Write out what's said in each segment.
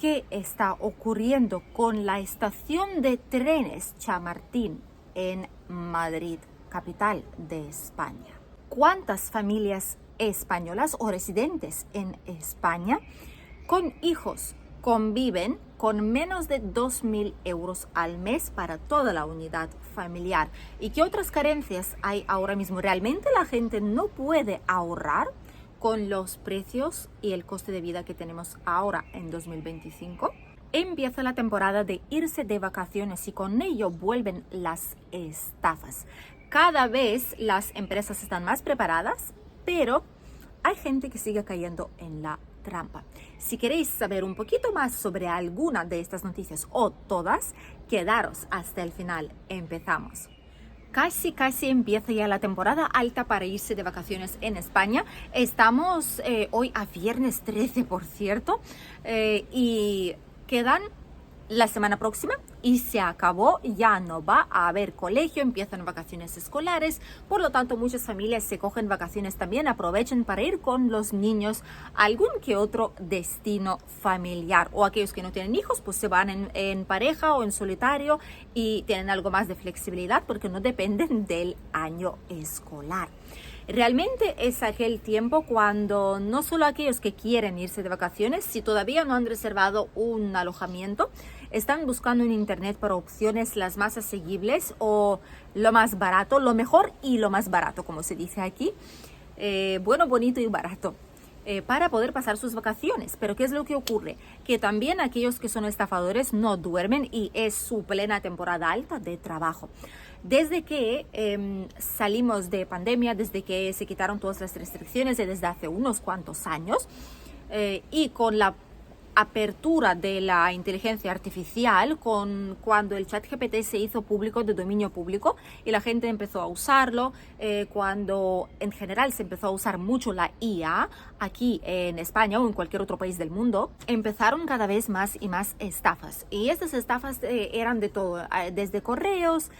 qué está ocurriendo con la estación de trenes Chamartín en Madrid, capital de España. ¿Cuántas familias españolas o residentes en España con hijos conviven con menos de 2.000 euros al mes para toda la unidad familiar? ¿Y qué otras carencias hay ahora mismo? ¿Realmente la gente no puede ahorrar con los precios y el coste de vida que tenemos ahora en 2025? Empieza la temporada de irse de vacaciones y con ello vuelven las estafas. Cada vez las empresas están más preparadas, pero hay gente que sigue cayendo en la trampa. Si queréis saber un poquito más sobre alguna de estas noticias o todas, quedaros hasta el final. Empezamos. Casi empieza ya la temporada alta para irse de vacaciones en España. Estamos hoy a viernes 13, por cierto, y quedan la semana próxima y se acabó, ya no va a haber colegio, empiezan vacaciones escolares, por lo tanto muchas familias se cogen vacaciones también, aprovechan para ir con los niños a algún que otro destino familiar, o aquellos que no tienen hijos pues se van en pareja o en solitario y tienen algo más de flexibilidad porque no dependen del año escolar. Realmente es aquel tiempo cuando no solo aquellos que quieren irse de vacaciones, si todavía no han reservado un alojamiento, están buscando en internet para opciones las más asequibles o lo más barato, lo mejor y lo más barato, como se dice aquí, bueno, bonito y barato, para poder pasar sus vacaciones. Pero ¿qué es lo que ocurre? Que también aquellos que son estafadores no duermen y es su plena temporada alta de trabajo. Desde que salimos de pandemia, desde que se quitaron todas las restricciones desde hace unos cuantos años y con la apertura de la inteligencia artificial, cuando el ChatGPT se hizo público, de dominio público, y la gente empezó a usarlo, cuando en general se empezó a usar mucho la IA aquí en España o en cualquier otro país del mundo, empezaron cada vez más y más estafas. Y estas estafas eran de todo, desde correos,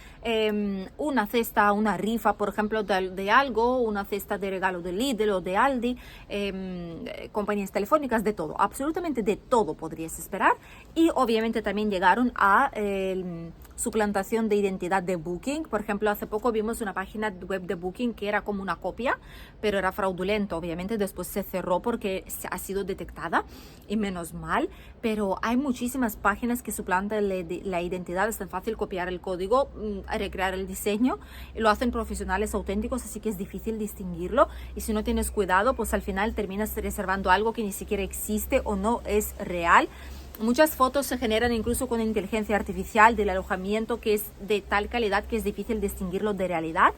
una cesta, una rifa, por ejemplo, de algo, una cesta de regalo de Lidl o de Aldi, compañías telefónicas, de todo, absolutamente de todo podrías esperar. Y obviamente también llegaron a suplantación de identidad de Booking. Por ejemplo, hace poco vimos una página web de Booking que era como una copia, pero era fraudulento. Obviamente después se cerró porque ha sido detectada y menos mal, pero hay muchísimas páginas que suplantan la identidad. Es tan fácil copiar el código, recrear el diseño, lo hacen profesionales auténticos, así que es difícil distinguirlo, y si no tienes cuidado pues al final terminas reservando algo que ni siquiera existe o no es real. Muchas fotos se generan incluso con inteligencia artificial del alojamiento que es de tal calidad que es difícil distinguirlo de realidad.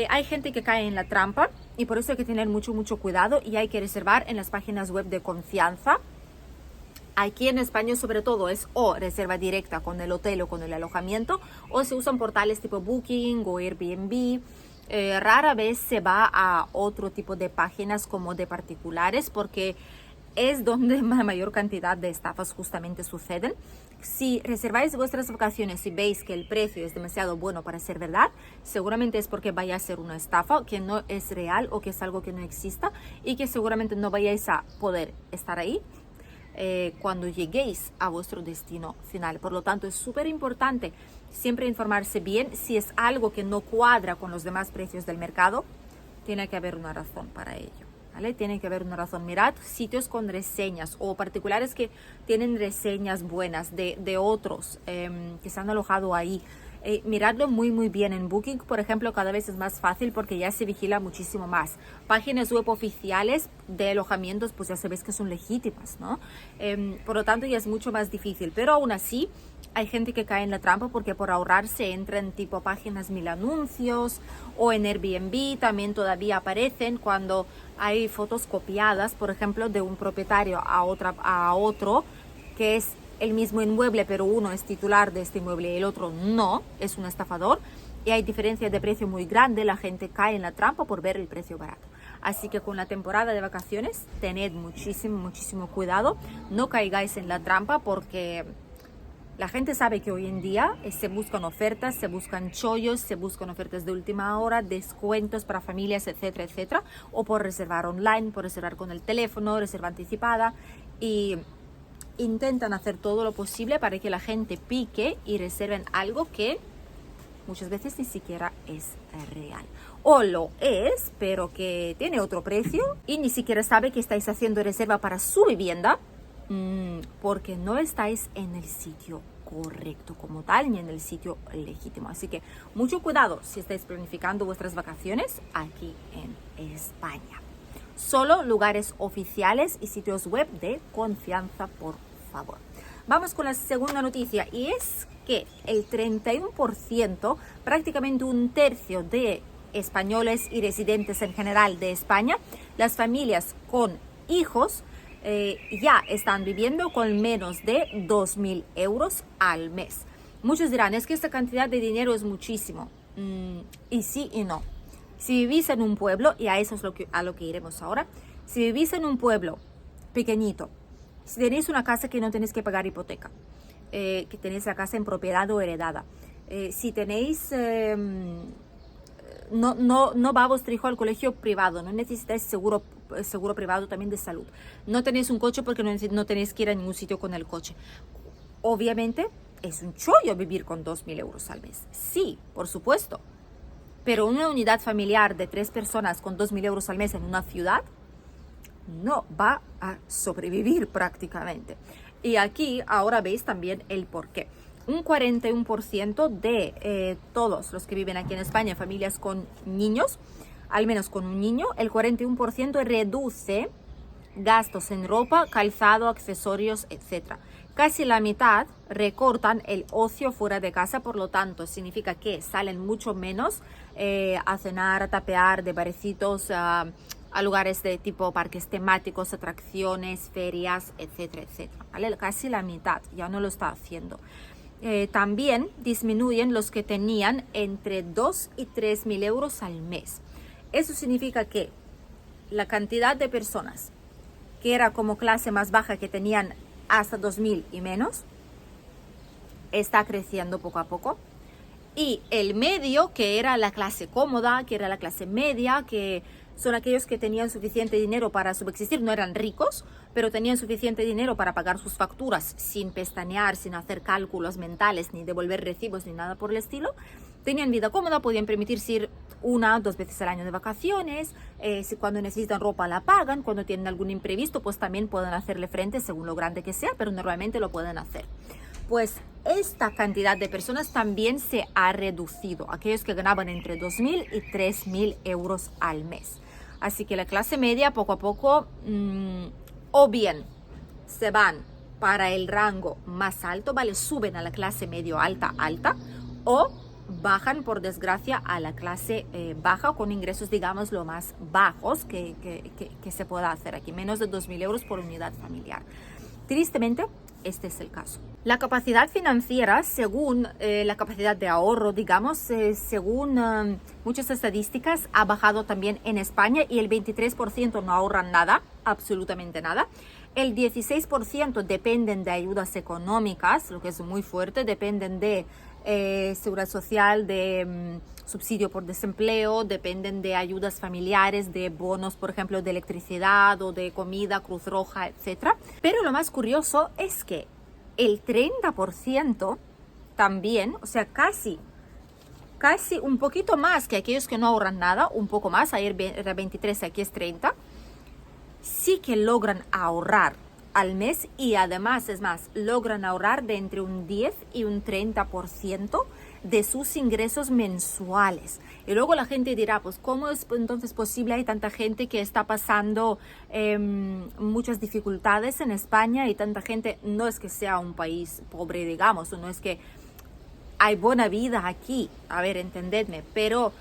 Hay gente que cae en la trampa y por eso hay que tener mucho cuidado y hay que reservar en las páginas web de confianza. Aquí en España sobre todo es o reserva directa con el hotel o con el alojamiento, o se usan portales tipo Booking o Airbnb. Rara vez se va a otro tipo de páginas como de particulares porque es donde la mayor cantidad de estafas justamente suceden. Si reserváis vuestras vacaciones y veis que el precio es demasiado bueno para ser verdad, seguramente es porque vaya a ser una estafa, que no es real o que es algo que no exista y que seguramente no vayáis a poder estar ahí cuando lleguéis a vuestro destino final. Por lo tanto, es súper importante siempre informarse bien. Si es algo que no cuadra con los demás precios del mercado, tiene que haber una razón para ello. ¿Vale? Tiene que haber una razón. Mirad sitios con reseñas o particulares que tienen reseñas buenas de otros que se han alojado ahí. Miradlo muy bien. En Booking, por ejemplo, cada vez es más fácil porque ya se vigila muchísimo más. Páginas web oficiales de alojamientos, pues ya sabéis que son legítimas, ¿no? Por lo tanto, ya es mucho más difícil. Pero aún así, hay gente que cae en la trampa porque por ahorrarse entra en tipo páginas mil anuncios, o en Airbnb también todavía aparecen cuando hay fotos copiadas, por ejemplo, de un propietario a otro, que es el mismo inmueble, pero uno es titular de este inmueble y el otro no, es un estafador, y hay diferencia de precio muy grande. La gente cae en la trampa por ver el precio barato. Así que con la temporada de vacaciones tened muchísimo cuidado, no caigáis en la trampa porque la gente sabe que hoy en día se buscan ofertas, se buscan chollos, se buscan ofertas de última hora, descuentos para familias, etcétera, o por reservar online, por reservar con el teléfono, reserva anticipada, y intentan hacer todo lo posible para que la gente pique y reserven algo que muchas veces ni siquiera es real. O lo es, pero que tiene otro precio y ni siquiera sabe que estáis haciendo reserva para su vivienda porque no estáis en el sitio correcto como tal, ni en el sitio legítimo. Así que mucho cuidado si estáis planificando vuestras vacaciones aquí en España. Solo lugares oficiales y sitios web de confianza, por favor. Vamos con la segunda noticia, y es que el 31%, prácticamente un tercio de españoles y residentes en general de España, las familias con hijos, ya están viviendo con menos de 2.000 euros al mes. Muchos dirán, es que esta cantidad de dinero es muchísimo. Y sí y no. Si vivís en un pueblo, y a eso es a lo que iremos ahora, si vivís en un pueblo pequeñito, si tenéis una casa que no tenéis que pagar hipoteca, que tenéis la casa en propiedad o heredada, si tenéis... no va vuestro hijo al colegio privado, no necesitáis seguro privado también de salud, no tenéis un coche porque no tenéis que ir a ningún sitio con el coche. Obviamente es un chollo vivir con 2.000 euros al mes. Sí, por supuesto. Pero una unidad familiar de 3 personas con 2.000 euros al mes en una ciudad no va a sobrevivir prácticamente. Y aquí ahora veis también el porqué. Un 41% de todos los que viven aquí en España, familias con niños, al menos con un niño, el 41% reduce gastos en ropa, calzado, accesorios, etc. Casi la mitad recortan el ocio fuera de casa, por lo tanto significa que salen mucho menos a cenar, a tapear de barecitos, a lugares de tipo parques temáticos, atracciones, ferias, etcétera, etcétera. ¿Vale? Casi la mitad ya no lo está haciendo. También disminuyen los que tenían entre 2 y 3.000 euros al mes. Eso significa que la cantidad de personas que era como clase más baja, que tenían hasta 2.000 y menos, está creciendo poco a poco. Y el medio, que era la clase cómoda, que era la clase media, que son aquellos que tenían suficiente dinero para subsistir, no eran ricos, pero tenían suficiente dinero para pagar sus facturas sin pestañear, sin hacer cálculos mentales, ni devolver recibos, ni nada por el estilo. Tenían vida cómoda, podían permitirse ir 1 o 2 veces al año de vacaciones, si cuando necesitan ropa la pagan, cuando tienen algún imprevisto, pues también pueden hacerle frente según lo grande que sea, pero normalmente lo pueden hacer. Pues esta cantidad de personas también se ha reducido, aquellos que ganaban entre 2.000 y 3.000 euros al mes. Así que la clase media poco a poco o bien se van para el rango más alto, ¿vale? Suben a la clase medio alta, o bajan, por desgracia, a la clase baja, con ingresos, digamos, lo más bajos que se pueda hacer aquí, menos de 2.000 euros por unidad familiar. Tristemente, este es el caso. La capacidad financiera, según la capacidad de ahorro, digamos, según muchas estadísticas, ha bajado también en España, y el 23% no ahorran nada, absolutamente nada. El 16% dependen de ayudas económicas, lo que es muy fuerte, dependen de seguridad social, de subsidio por desempleo, dependen de ayudas familiares, de bonos, por ejemplo, de electricidad o de comida, Cruz Roja, etc. Pero lo más curioso es que el 30% también, o sea, casi un poquito más que aquellos que no ahorran nada, un poco más, ayer era 23, aquí es 30, sí que logran ahorrar al mes, y además, es más, logran ahorrar de entre un 10 y un 30% de sus ingresos mensuales. Y luego la gente dirá, pues ¿cómo es entonces posible? Hay tanta gente que está pasando muchas dificultades en España, y tanta gente, no es que sea un país pobre, digamos, o no es que hay buena vida aquí, a ver, entendedme, pero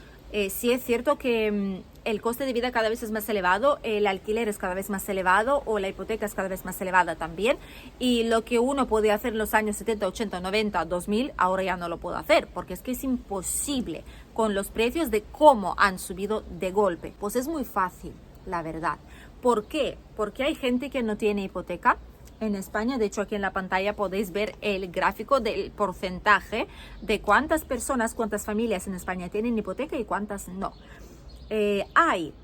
sí es cierto que el coste de vida cada vez es más elevado, el alquiler es cada vez más elevado, o la hipoteca es cada vez más elevada también, y lo que uno podía hacer en los años 70, 80, 90, 2000, ahora ya no lo puedo hacer, porque es que es imposible con los precios de cómo han subido de golpe. Pues es muy fácil, la verdad. ¿Por qué? Porque hay gente que no tiene hipoteca en España. De hecho, aquí en la pantalla podéis ver el gráfico del porcentaje de cuántas personas, cuántas familias en España tienen hipoteca y cuántas no. Hay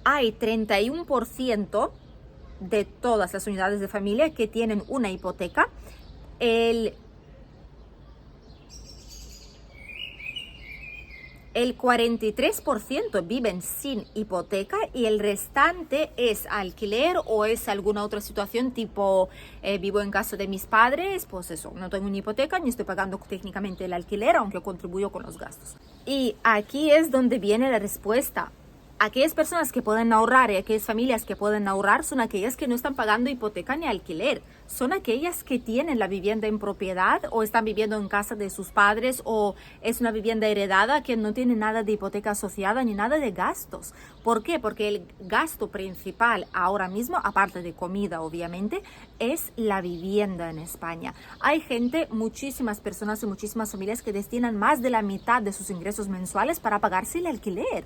hay 31% de todas las unidades de familia que tienen una hipoteca. El 43% viven sin hipoteca y el restante es alquiler o es alguna otra situación tipo vivo en casa de mis padres, pues eso, no tengo una hipoteca ni estoy pagando técnicamente el alquiler, aunque contribuyo con los gastos. Y aquí es donde viene la respuesta. Aquellas personas que pueden ahorrar y aquellas familias que pueden ahorrar son aquellas que no están pagando hipoteca ni alquiler. Son aquellas que tienen la vivienda en propiedad o están viviendo en casa de sus padres o es una vivienda heredada que no tiene nada de hipoteca asociada ni nada de gastos. ¿Por qué? Porque el gasto principal ahora mismo, aparte de comida obviamente, es la vivienda en España. Hay gente, muchísimas personas y muchísimas familias que destinan más de la mitad de sus ingresos mensuales para pagarse el alquiler.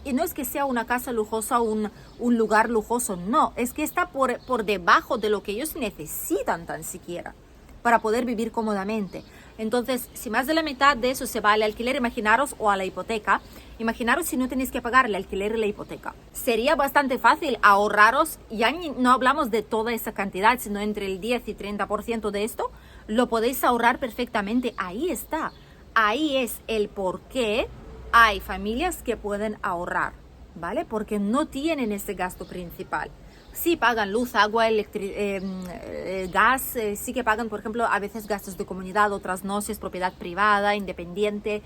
Y no es que sea una casa lujosa o un lugar lujoso, no, es que está por debajo de lo que ellos necesitan tan siquiera para poder vivir cómodamente. Entonces, si más de la mitad de eso se va al alquiler, imaginaros, o a la hipoteca, imaginaros si no tenéis que pagar el alquiler y la hipoteca. Sería bastante fácil ahorraros, ya no hablamos de toda esa cantidad, sino entre el 10 y 30% de esto, lo podéis ahorrar perfectamente. Ahí está, ahí es el porqué. Hay familias que pueden ahorrar, ¿vale? Porque no tienen ese gasto principal. Sí pagan luz, agua, gas, sí que pagan, por ejemplo, a veces gastos de comunidad, otras no, si es propiedad privada, independiente.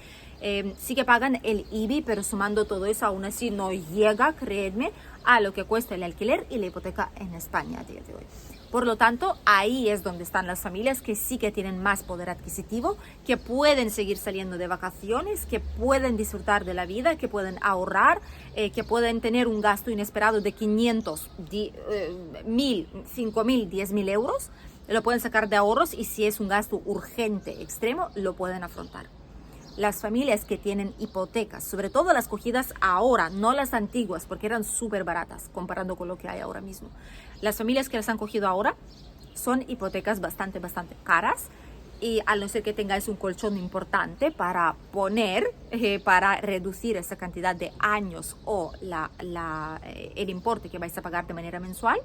Sí que pagan el IBI, pero sumando todo eso, aún así no llega, creedme, a lo que cuesta el alquiler y la hipoteca en España a día de hoy. Por lo tanto, ahí es donde están las familias que sí que tienen más poder adquisitivo, que pueden seguir saliendo de vacaciones, que pueden disfrutar de la vida, que pueden ahorrar, que pueden tener un gasto inesperado de 500, 1.000, 5.000, 10.000 euros. Lo pueden sacar de ahorros y si es un gasto urgente, extremo, lo pueden afrontar. Las familias que tienen hipotecas, sobre todo las cogidas ahora, no las antiguas, porque eran súper baratas comparando con lo que hay ahora mismo. Las familias que las han cogido ahora son hipotecas bastante caras y al no ser que tengáis un colchón importante para poner, para reducir esa cantidad de años o el importe que vais a pagar de manera mensual,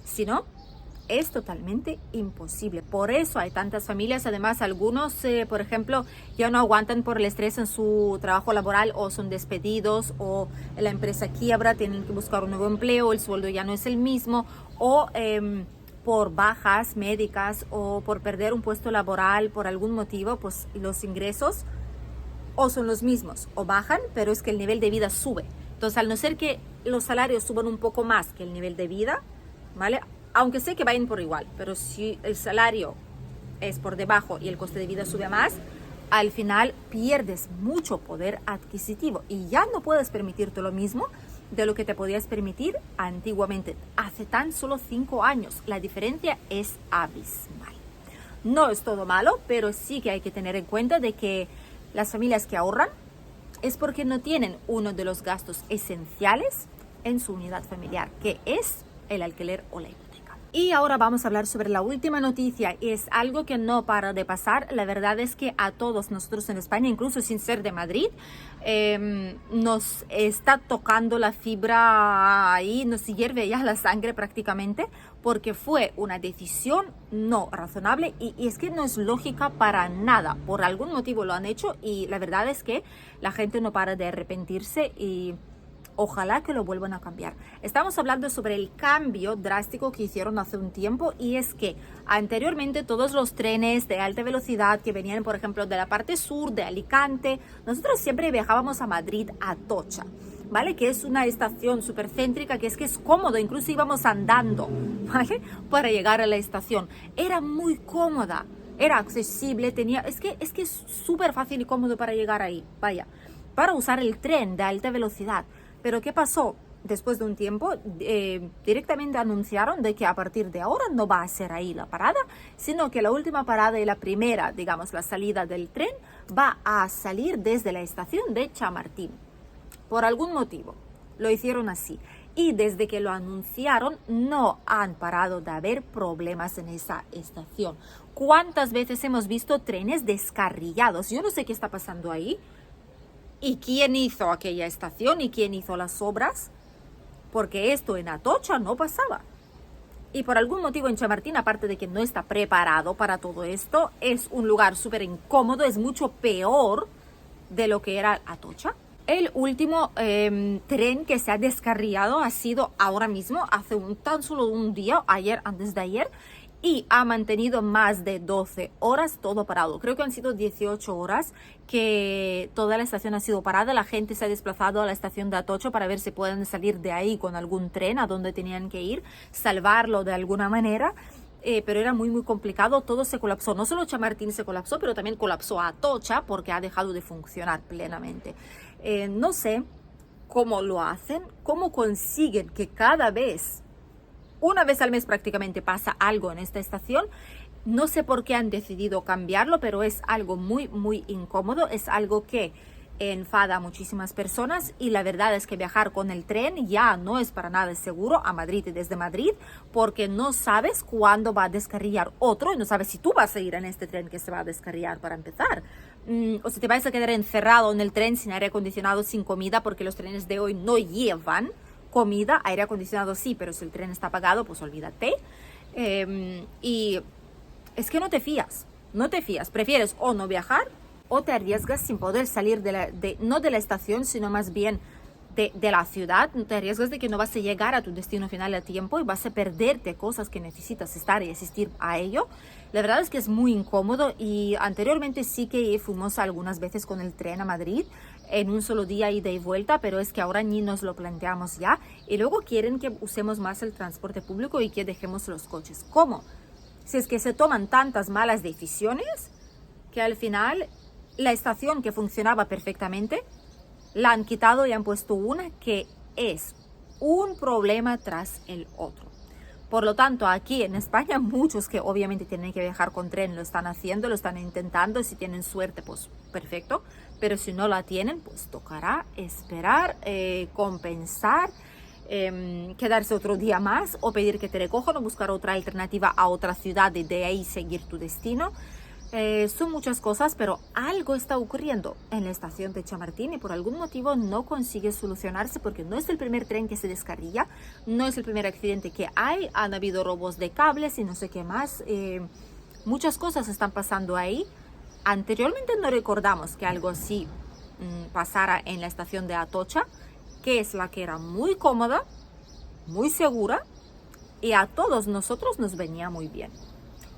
si no, es totalmente imposible. Por eso hay tantas familias. Además, algunos, por ejemplo, ya no aguantan por el estrés en su trabajo laboral o son despedidos o la empresa quiebra, tienen que buscar un nuevo empleo, el sueldo ya no es el mismo o por bajas médicas o por perder un puesto laboral por algún motivo, pues los ingresos o son los mismos o bajan, pero es que el nivel de vida sube. Entonces, al no ser que los salarios suban un poco más que el nivel de vida, ¿vale? Aunque sé que vayan por igual, pero si el salario es por debajo y el coste de vida sube más, al final pierdes mucho poder adquisitivo y ya no puedes permitirte lo mismo de lo que te podías permitir antiguamente, hace tan solo 5 años. La diferencia es abismal. No es todo malo, pero sí que hay que tener en cuenta de que las familias que ahorran es porque no tienen uno de los gastos esenciales en su unidad familiar, que es el alquiler o la hipoteca. Y ahora vamos a hablar sobre la última noticia. Es algo que no para de pasar. La verdad es que a todos nosotros en España, incluso sin ser de Madrid, nos está tocando la fibra ahí, nos hierve ya la sangre prácticamente, porque fue una decisión no razonable y es que no es lógica para nada. Por algún motivo lo han hecho y la verdad es que la gente no para de arrepentirse y ojalá que lo vuelvan a cambiar. Estamos hablando sobre el cambio drástico que hicieron hace un tiempo y es que anteriormente todos los trenes de alta velocidad que venían, por ejemplo, de la parte sur, de Alicante, nosotros siempre viajábamos a Madrid, a Atocha, ¿vale? Que es una estación súper céntrica, que es cómodo, incluso íbamos andando, ¿vale? Para llegar a la estación. Era muy cómoda, era accesible, es que es súper fácil y cómodo para llegar ahí, vaya, para usar el tren de alta velocidad. Pero ¿qué pasó? Después de un tiempo, directamente anunciaron de que a partir de ahora no va a ser ahí la parada, sino que la última parada y la primera, digamos, la salida del tren, va a salir desde la estación de Chamartín. Por algún motivo, lo hicieron así. Y desde que lo anunciaron, no han parado de haber problemas en esa estación. ¿Cuántas veces hemos visto trenes descarrilados? Yo no sé qué está pasando ahí. ¿Y quién hizo aquella estación? ¿Y quién hizo las obras? porque esto en Atocha no pasaba. Y por algún motivo en Chamartín, aparte de que no está preparado para todo esto, es un lugar súper incómodo, es mucho peor de lo que era Atocha. El último tren que se ha descarriado ha sido ahora mismo, hace tan solo un día, ayer, antes de ayer, y ha mantenido más de 12 horas todo parado. Creo que han sido 18 horas que toda la estación ha sido parada. La gente se ha desplazado a la estación de Atocha para ver si pueden salir de ahí con algún tren a donde tenían que ir, salvarlo de alguna manera. Pero era muy complicado, todo se colapsó. No solo Chamartín se colapsó, pero también colapsó Atocha porque ha dejado de funcionar plenamente. No sé cómo lo hacen, cómo consiguen que cada vez, una vez al mes prácticamente, pasa algo en esta estación. No sé por qué han decidido cambiarlo, pero es algo muy incómodo, es algo que enfada a muchísimas personas, y la verdad es que viajar con el tren ya no es para nada seguro a Madrid y desde Madrid, porque no sabes cuándo va a descarrilar otro y no sabes si tú vas a ir en este tren que se va a descarrilar para empezar. O si te vas a quedar encerrado en el tren sin aire acondicionado, sin comida, porque los trenes de hoy no llevan comida. Aire acondicionado sí, pero si el tren está apagado, pues olvídate. Y es que no te fías, prefieres o no viajar, o te arriesgas sin poder salir no de la estación, sino más bien de la ciudad. Te arriesgas de que no vas a llegar a tu destino final a tiempo y vas a perderte cosas que necesitas estar y asistir a ello. La verdad es que es muy incómodo, y anteriormente sí que fuimos algunas veces con el tren a Madrid en un solo día ida y vuelta, pero es que ahora ni nos lo planteamos ya, y luego quieren que usemos más el transporte público y que dejemos los coches. ¿Cómo? Si es que se toman tantas malas decisiones que al final la estación que funcionaba perfectamente la han quitado y han puesto una que es un problema tras el otro. Por lo tanto, aquí en España, muchos que obviamente tienen que viajar con tren lo están haciendo, lo están intentando. Si tienen suerte, pues perfecto. Pero si no la tienen, pues tocará esperar, compensar, quedarse otro día más, o pedir que te recojan, o buscar otra alternativa a otra ciudad y de ahí seguir tu destino. Son muchas cosas, pero algo está ocurriendo en la estación de Chamartín y por algún motivo no consigue solucionarse, porque no es el primer tren que se descarrilla, no es el primer accidente que hay, han habido robos de cables y no sé qué más. Muchas cosas están pasando ahí. Anteriormente no recordamos que algo así pasara en la estación de Atocha, que es la que era muy cómoda, muy segura, y a todos nosotros nos venía muy bien.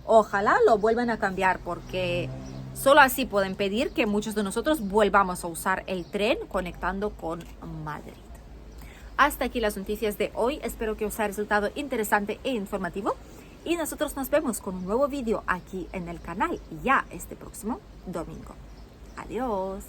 Ojalá lo vuelvan a cambiar, porque solo así pueden pedir que muchos de nosotros volvamos a usar el tren conectando con Madrid. Hasta aquí las noticias de hoy. Espero que os haya resultado interesante e informativo. Y nosotros nos vemos con un nuevo vídeo aquí en el canal ya este próximo domingo. Adiós.